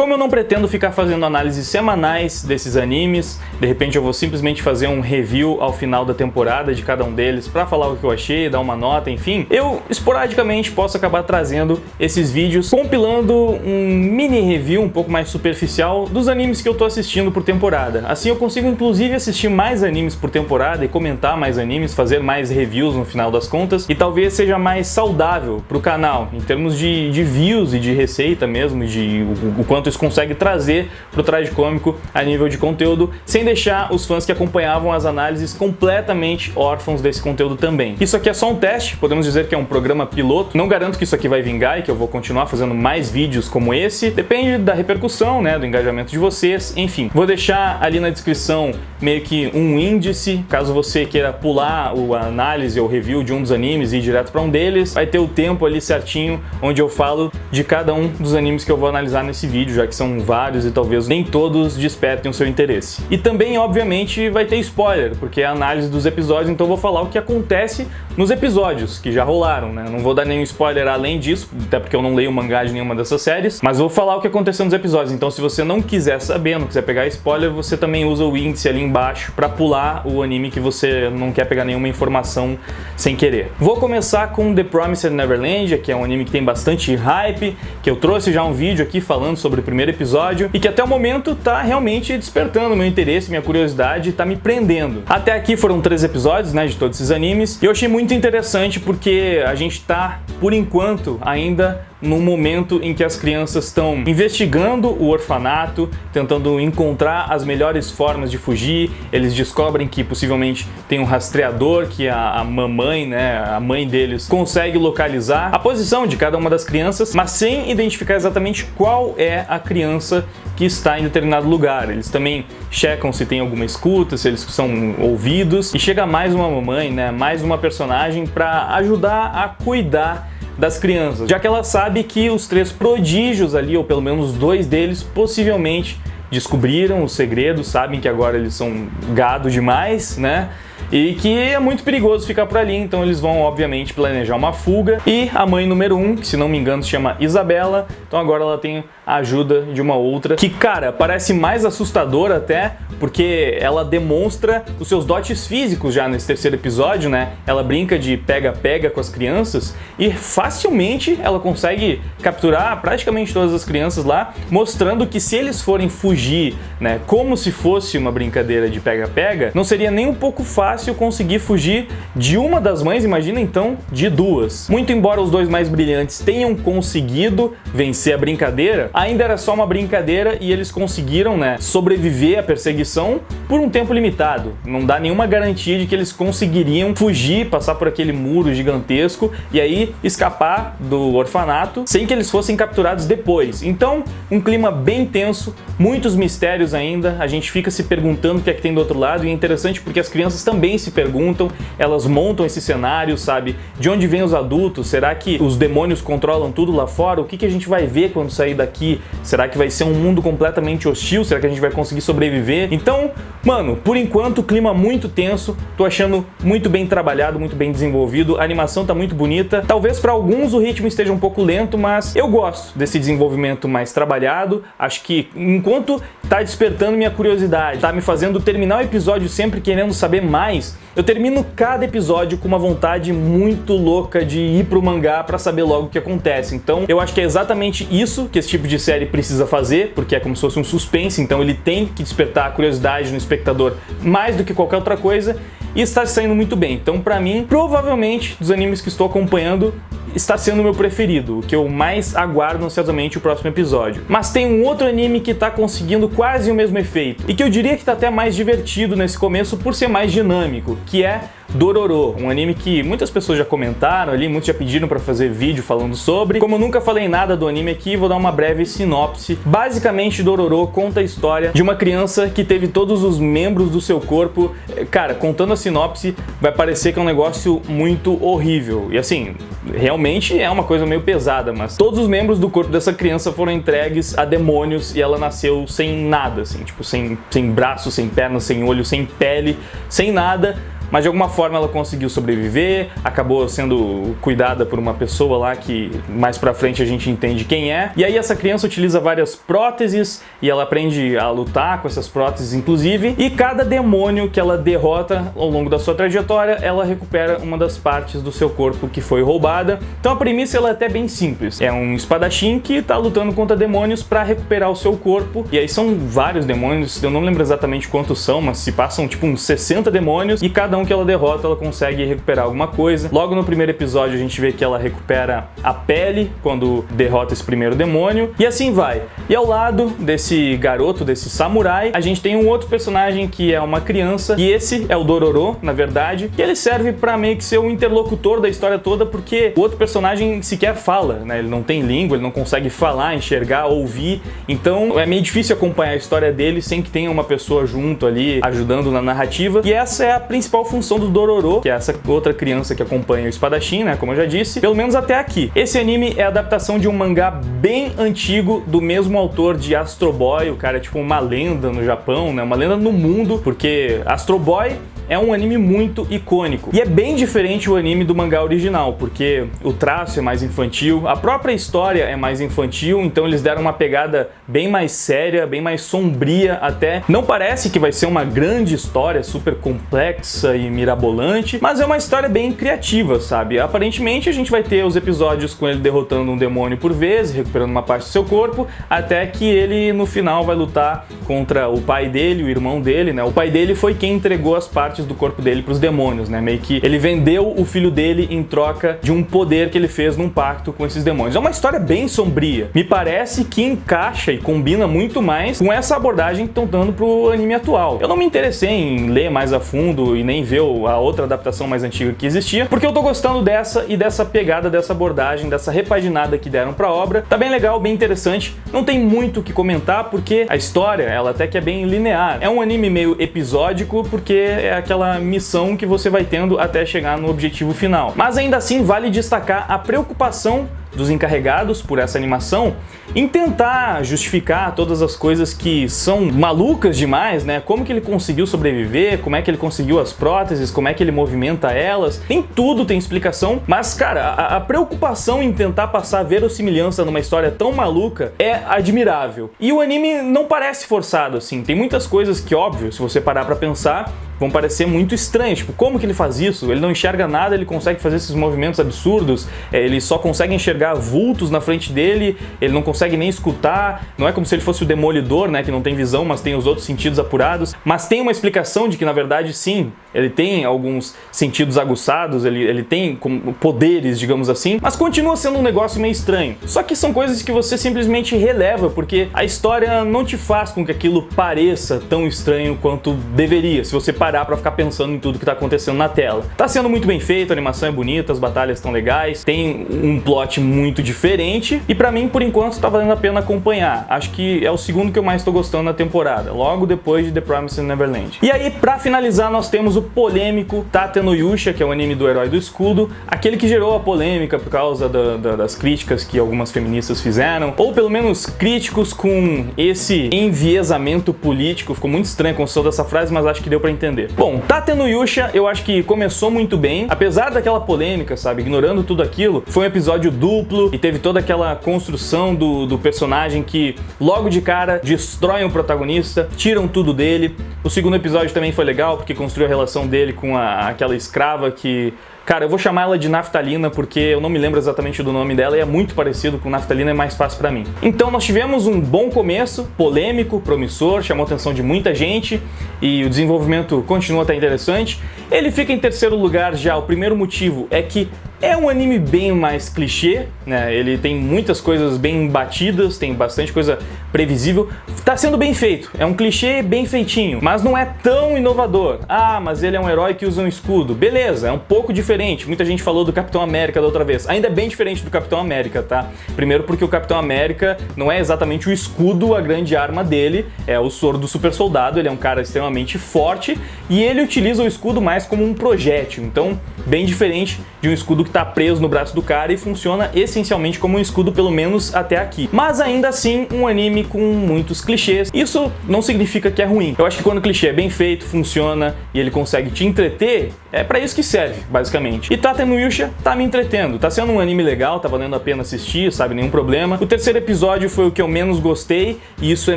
Como eu não pretendo ficar fazendo análises semanais desses animes, de repente eu vou simplesmente fazer um review ao final da temporada de cada um deles pra falar o que eu achei, dar uma nota, enfim, eu esporadicamente posso acabar trazendo esses vídeos compilando um mini review um pouco mais superficial dos animes que eu tô assistindo por temporada. Assim eu consigo inclusive assistir mais animes por temporada e comentar mais animes, fazer mais reviews no final das contas, e talvez seja mais saudável pro canal, em termos de views e de receita mesmo, de o quanto isso consegue trazer pro Tragicômico a nível de conteúdo, sem deixar os fãs que acompanhavam as análises completamente órfãos desse conteúdo também. Isso aqui é só um teste, podemos dizer que é um programa piloto, não garanto que isso aqui vai vingar e que eu vou continuar fazendo mais vídeos como esse, depende da repercussão, né, do engajamento de vocês, enfim. Vou deixar ali na descrição meio que um índice, caso você queira pular a análise ou review de um dos animes e ir direto para um deles, vai ter o tempo ali certinho onde eu falo de cada um dos animes que eu vou analisar nesse vídeo, já que são vários e talvez nem todos despertem o seu interesse. E também, obviamente, vai ter spoiler, porque é a análise dos episódios, então eu vou falar o que acontece nos episódios que já rolaram, né? Não vou dar nenhum spoiler além disso, até porque eu não leio o mangá de nenhuma dessas séries, mas vou falar o que aconteceu nos episódios. Então se você não quiser saber, não quiser pegar spoiler, você também usa o índice ali embaixo pra pular o anime que você não quer pegar nenhuma informação sem querer. Vou começar com The Promised Neverland, que é um anime que tem bastante hype, que eu trouxe já um vídeo aqui falando sobre o primeiro episódio e que até o momento tá realmente despertando meu interesse, minha curiosidade, tá me prendendo. Até aqui foram 3 episódios, né, de todos esses animes, e eu achei muito interessante porque a gente tá, por enquanto, ainda num momento em que as crianças estão investigando o orfanato, tentando encontrar as melhores formas de fugir. Eles descobrem que possivelmente tem um rastreador que a mamãe, né, a mãe deles, consegue localizar a posição de cada uma das crianças, mas sem identificar exatamente qual é a criança que está em determinado lugar. Eles também checam se tem alguma escuta, se eles são ouvidos, e chega mais uma mamãe, né, mais uma personagem para ajudar a cuidar das crianças, já que ela sabe que os 3 prodígios ali, ou pelo menos 2 deles, possivelmente descobriram o segredo, sabem que agora eles são gado demais, né? E que é muito perigoso ficar por ali, então eles vão obviamente planejar uma fuga. E a mãe número 1, que se não me engano se chama Isabela, então agora ela tem a ajuda de uma outra, que, cara, parece mais assustadora até, porque ela demonstra os seus dotes físicos já nesse 3º episódio, né? Ela brinca de pega-pega com as crianças e facilmente ela consegue capturar praticamente todas as crianças lá, mostrando que se eles forem fugir, né, como se fosse uma brincadeira de pega-pega, não seria nem um pouco fácil conseguir fugir de uma das mães, imagina então de 2. Muito embora os 2 mais brilhantes tenham conseguido vencer a brincadeira, ainda era só uma brincadeira e eles conseguiram, né, sobreviver à perseguição por um tempo limitado. Não dá nenhuma garantia de que eles conseguiriam fugir, passar por aquele muro gigantesco e aí escapar do orfanato sem que eles fossem capturados depois. Então, um clima bem tenso, muitos mistérios ainda, a gente fica se perguntando o que é que tem do outro lado, e é interessante porque as crianças também se perguntam, elas montam esse cenário, sabe? De onde vêm os adultos? Será que os demônios controlam tudo lá fora? O que a gente vai ver quando sair daqui? Será que vai ser um mundo completamente hostil? Será que a gente vai conseguir sobreviver? Então, mano, por enquanto o clima muito tenso, tô achando muito bem trabalhado, muito bem desenvolvido, a animação tá muito bonita. Talvez para alguns o ritmo esteja um pouco lento, mas eu gosto desse desenvolvimento mais trabalhado. Acho que enquanto tá despertando minha curiosidade, tá me fazendo terminar o episódio sempre querendo saber mais, eu termino cada episódio com uma vontade muito louca de ir pro mangá pra saber logo o que acontece. Então eu acho que é exatamente isso que esse tipo de série precisa fazer, porque é como se fosse um suspense, então ele tem que despertar a curiosidade no espectador mais do que qualquer outra coisa, e está saindo muito bem. Então pra mim, provavelmente, dos animes que estou acompanhando, está sendo o meu preferido, o que eu mais aguardo ansiosamente o próximo episódio. Mas tem um outro anime que está conseguindo quase o mesmo efeito, e que eu diria que está até mais divertido nesse começo por ser mais dinâmico, que é Dororo, um anime que muitas pessoas já comentaram ali, muitos já pediram pra fazer vídeo falando sobre. Como eu nunca falei nada do anime aqui, vou dar uma breve sinopse. Basicamente, Dororo conta a história de uma criança que teve todos os membros do seu corpo. Cara, contando a sinopse, vai parecer que é um negócio muito horrível. E assim, realmente é uma coisa meio pesada, mas todos os membros do corpo dessa criança foram entregues a demônios e ela nasceu sem nada, assim, tipo, sem braço, sem perna, sem olho, sem pele, sem nada. mas de alguma forma ela conseguiu sobreviver, acabou sendo cuidada por uma pessoa lá que mais pra frente a gente entende quem é. E aí essa criança utiliza várias próteses e ela aprende a lutar com essas próteses inclusive, e cada demônio que ela derrota ao longo da sua trajetória, ela recupera uma das partes do seu corpo que foi roubada. Então a premissa ela é até bem simples. É um espadachim que tá lutando contra demônios para recuperar o seu corpo, e aí são vários demônios, eu não lembro exatamente quantos são, mas se passam tipo uns 60 demônios, e cada um que ela derrota ela consegue recuperar alguma coisa. Logo no primeiro episódio a gente vê que ela recupera a pele quando derrota esse primeiro demônio, e assim vai. E ao lado desse garoto, desse samurai, a gente tem um outro personagem que é uma criança, e esse é o Dororo, na verdade, que ele serve pra meio que ser o interlocutor da história toda, porque o outro personagem sequer fala, né? Ele não tem língua, ele não consegue falar, enxergar, ouvir, então é meio difícil acompanhar a história dele sem que tenha uma pessoa junto ali, ajudando na narrativa, e essa é a principal função do Dororo, que é essa outra criança que acompanha o espadachim, né? Como eu já disse, pelo menos até aqui. Esse anime é a adaptação de um mangá bem antigo, do mesmo autor de Astro Boy, o cara é tipo uma lenda no Japão, né? Uma lenda no mundo, porque Astro Boy é um anime muito icônico. E é bem diferente o anime do mangá original, porque o traço é mais infantil, a própria história é mais infantil, então eles deram uma pegada bem mais séria, bem mais sombria até. Não parece que vai ser uma grande história super complexa e mirabolante, mas é uma história bem criativa, sabe? Aparentemente a gente vai ter os episódios com ele derrotando um demônio por vez, recuperando uma parte do seu corpo, até que ele no final vai lutar contra o pai dele, o irmão dele, né? O pai dele foi quem entregou as partes do corpo dele pros demônios, né? Meio que ele vendeu o filho dele em troca de um poder que ele fez num pacto com esses demônios. É uma história bem sombria. Me parece que encaixa e combina muito mais com essa abordagem que estão dando pro anime atual. Eu não me interessei em ler mais a fundo e nem ver a outra adaptação mais antiga que existia, porque eu tô gostando dessa e dessa pegada, dessa abordagem, dessa repaginada que deram pra obra. Tá bem legal, bem interessante. Não tem muito o que comentar, porque a história, ela até que é bem linear. É um anime meio episódico, porque é aquela missão que você vai tendo até chegar no objetivo final. Mas ainda assim vale destacar a preocupação dos encarregados por essa animação em tentar justificar todas as coisas que são malucas demais, né? Como que ele conseguiu sobreviver, como é que ele conseguiu as próteses, como é que ele movimenta elas. Tem tudo, tem explicação, mas cara, a preocupação em tentar passar verossimilhança numa história tão maluca é admirável. E o anime não parece forçado, assim. Tem muitas coisas que, óbvio, se você parar pra pensar, vão parecer muito estranhas. Tipo, como que ele faz isso? Ele não enxerga nada, ele consegue fazer esses movimentos absurdos, ele só consegue enxergar vultos na frente dele, ele não consegue nem escutar, não é como se ele fosse o Demolidor, né, que não tem visão, mas tem os outros sentidos apurados, mas tem uma explicação de que, na verdade, sim, ele tem alguns sentidos aguçados, ele tem poderes, digamos assim, mas continua sendo um negócio meio estranho. Só que são coisas que você simplesmente releva, porque a história não te faz com que aquilo pareça tão estranho quanto deveria, se você parar pra ficar pensando em tudo que tá acontecendo na tela. Tá sendo muito bem feito, a animação é bonita, as batalhas estão legais, tem um plot muito diferente, e pra mim, por enquanto, tá valendo a pena acompanhar. Acho que é o segundo que eu mais tô gostando na temporada, logo depois de The Promised Neverland. E aí, pra finalizar, nós temos o polêmico Tate no Yusha, que é o anime do Herói do Escudo, aquele que gerou a polêmica por causa das críticas que algumas feministas fizeram, ou pelo menos críticos com esse enviesamento político. Ficou muito estranha a construção dessa frase, mas acho que deu pra entender. Bom, Tate no Yusha, eu acho que começou muito bem, apesar daquela polêmica, sabe, ignorando tudo aquilo, foi um episódio duplo e teve toda aquela construção do personagem que logo de cara destroem o protagonista, tiram tudo dele. O segundo episódio também foi legal, porque construiu a relação dele com aquela escrava que... Cara, eu vou chamar ela de Naftalina porque eu não me lembro exatamente do nome dela e é muito parecido com Naftalina, é mais fácil pra mim. Então nós tivemos um bom começo, polêmico, promissor, chamou a atenção de muita gente e o desenvolvimento continua a estar interessante. Ele fica em terceiro lugar já, o primeiro motivo é que é um anime bem mais clichê, né? Ele tem muitas coisas bem batidas, tem bastante coisa previsível. Tá sendo bem feito, é um clichê bem feitinho, mas não é tão inovador. Ah, mas ele é um herói que usa um escudo. Beleza, é um pouco diferente. Muita gente falou do Capitão América da outra vez. Ainda é bem diferente do Capitão América, tá? Primeiro porque o Capitão América não é exatamente o escudo, a grande arma dele, é o soro do super soldado. Ele é um cara extremamente forte e ele utiliza o escudo mais como um projétil. Então, bem diferente de um escudo que tá preso no braço do cara e funciona essencialmente como um escudo, pelo menos até aqui. Mas ainda assim, um anime com muitos clichês. Isso não significa que é ruim. Eu acho que quando o clichê é bem feito, funciona e ele consegue te entreter, é pra isso que serve, basicamente. E Tate no Yusha tá me entretendo. Tá sendo um anime legal, tá valendo a pena assistir, sabe? Nenhum problema. O terceiro episódio foi o que eu menos gostei, e isso é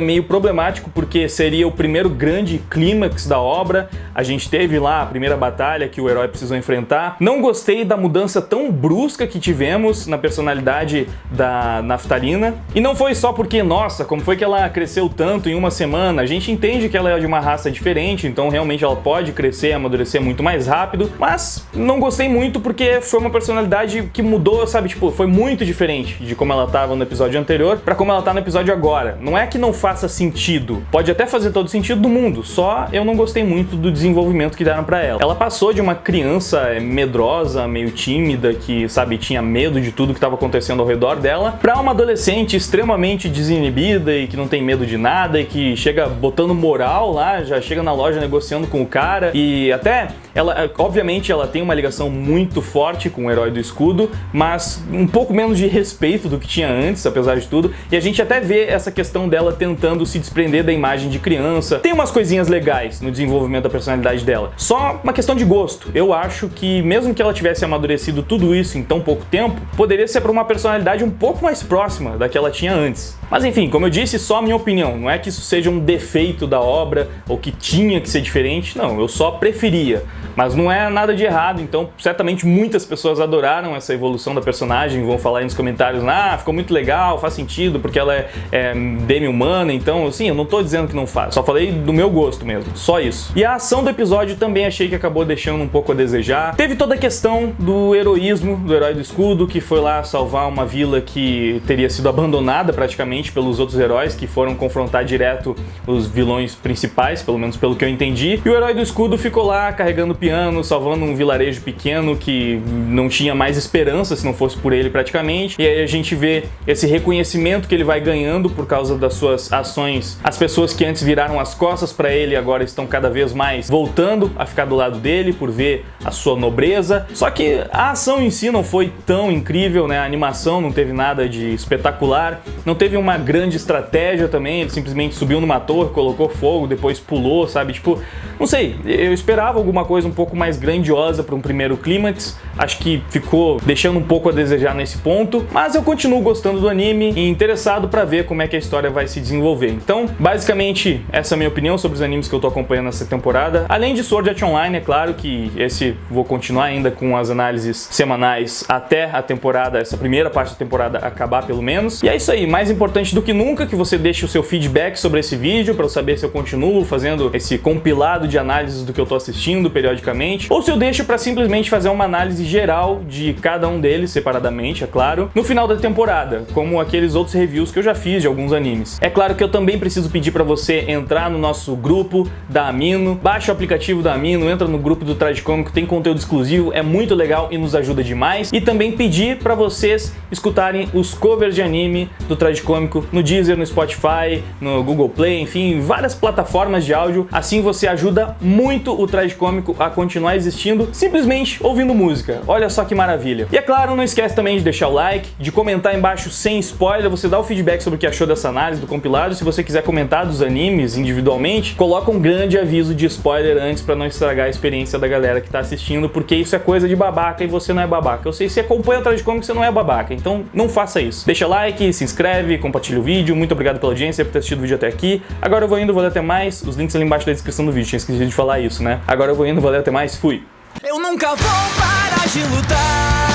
meio problemático porque seria o primeiro grande clímax da obra. A gente teve lá a primeira batalha que o herói precisou enfrentar. Não gostei da mudança tão brusca que tivemos na personalidade da Naftalina. E não foi só porque, nossa, como foi que ela cresceu tanto em uma semana? A gente entende que ela é de uma raça diferente, então realmente ela pode crescer e amadurecer muito mais rápido, mas não gostei muito porque foi uma personalidade que mudou, sabe? Tipo, foi muito diferente de como ela tava no episódio anterior pra como ela tá no episódio agora. Não é que não faça sentido, pode até fazer todo sentido do mundo, só eu não gostei muito do desenvolvimento que deram pra ela. Ela passou de uma criança medrosa, meio tímida, que, sabe, tinha medo de tudo que tava acontecendo ao redor dela, pra uma adolescente extremamente desinibida e que não tem medo de nada e que chega botando moral lá, já chega na loja negociando com o cara, e até ela, obviamente, ela tem uma ligação muito forte com o herói do escudo, mas um pouco menos de respeito do que tinha antes, apesar de tudo, e a gente até vê essa questão dela tentando se desprender da imagem de criança. Tem umas coisinhas legais no desenvolvimento da personalidade dela, só uma questão de gosto. Eu acho que mesmo que ela tivesse amadurecido tudo isso em tão pouco tempo, poderia ser para uma personalidade um pouco mais próxima da que ela tinha antes. Mas enfim, como eu disse, só a minha opinião, não é que isso seja um defeito da obra ou que tinha que ser diferente, não, eu só preferia. Mas não é nada de errado, então certamente muitas pessoas adoraram essa evolução da personagem, vão falar aí nos comentários, ficou muito legal, faz sentido, porque ela é demi-humana, então assim, eu não tô dizendo que não faz, só falei do meu gosto mesmo, só isso. E a ação do episódio também achei que acabou deixando um pouco a desejar. Teve toda a questão do heroísmo do herói do escudo, que foi lá salvar uma vila que teria sido abandonada praticamente pelos outros heróis, que foram confrontar direto os vilões principais, pelo menos pelo que eu entendi, e o herói do escudo ficou lá carregando piano, salvando um vilarejo pequeno que não tinha mais esperança se não fosse por ele praticamente, e aí a gente vê esse reconhecimento que ele vai ganhando por causa das suas ações. As pessoas que antes viraram as costas para ele agora estão cada vez mais voltando a ficar do lado dele por ver a sua nobreza. Só que a ação em si não foi tão incrível, né? A animação não teve nada de espetacular, não teve uma grande estratégia também, ele simplesmente subiu numa torre, colocou fogo, depois pulou, sabe? Tipo, não sei, eu esperava alguma coisa um pouco mais grandiosa para um primeiro clímax, acho que ficou deixando um pouco a desejar nesse ponto, mas eu continuo gostando do anime e interessado para ver como é que a história vai se desenvolver. Então, basicamente, essa é a minha opinião sobre os animes que eu tô acompanhando nessa temporada. Além de Sword Art Online, é claro que esse vou continuar ainda com as análises semanais até a temporada, essa primeira parte da temporada acabar pelo menos. E é isso aí, mais importante do que nunca que você deixe o seu feedback sobre esse vídeo para eu saber se eu continuo fazendo esse compilado de análises do que eu tô assistindo periodicamente, ou se eu deixo para simplesmente fazer uma análise geral de cada um deles separadamente, é claro, no final da temporada, como aqueles outros reviews que eu já fiz de alguns animes. É claro que eu também preciso pedir para você entrar no nosso grupo da Amino, baixa o aplicativo da Amino, entra no grupo do Tragicômico, tem conteúdo exclusivo, é muito legal e nos ajuda demais. E também pedir para vocês escutarem os covers de anime do Tragicômico no Deezer, no Spotify, no Google Play, enfim, várias plataformas de áudio. Assim você ajuda muito o Tragicômico a continuar existindo, simplesmente ouvindo música. Olha só que maravilha. E é claro, não esquece também de deixar o like, de comentar embaixo sem spoiler, você dá o feedback sobre o que achou dessa análise do compilado. Se você quiser comentar dos animes individualmente, coloca um grande aviso de spoiler antes pra não estragar a experiência da galera que tá assistindo, porque isso é coisa de babaca e você não é babaca. Eu sei, se acompanha o Tragicômico, você não é babaca, então não faça isso. Deixa like, se inscreve, compartilha o vídeo. Muito obrigado pela audiência, por ter assistido o vídeo até aqui. Agora eu vou indo, valeu até mais. Os links ali embaixo da descrição do vídeo, tinha esquecido de falar isso, né? Agora eu vou indo, valeu até mais, fui! Eu nunca vou parar de lutar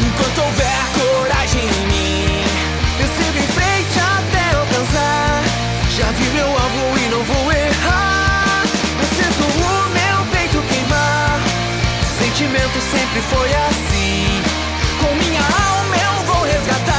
enquanto houver coragem em mim. Eu sigo em frente até alcançar. Já vi meu alvo e não vou errar. Eu sinto o meu peito queimar. O sentimento sempre foi assim.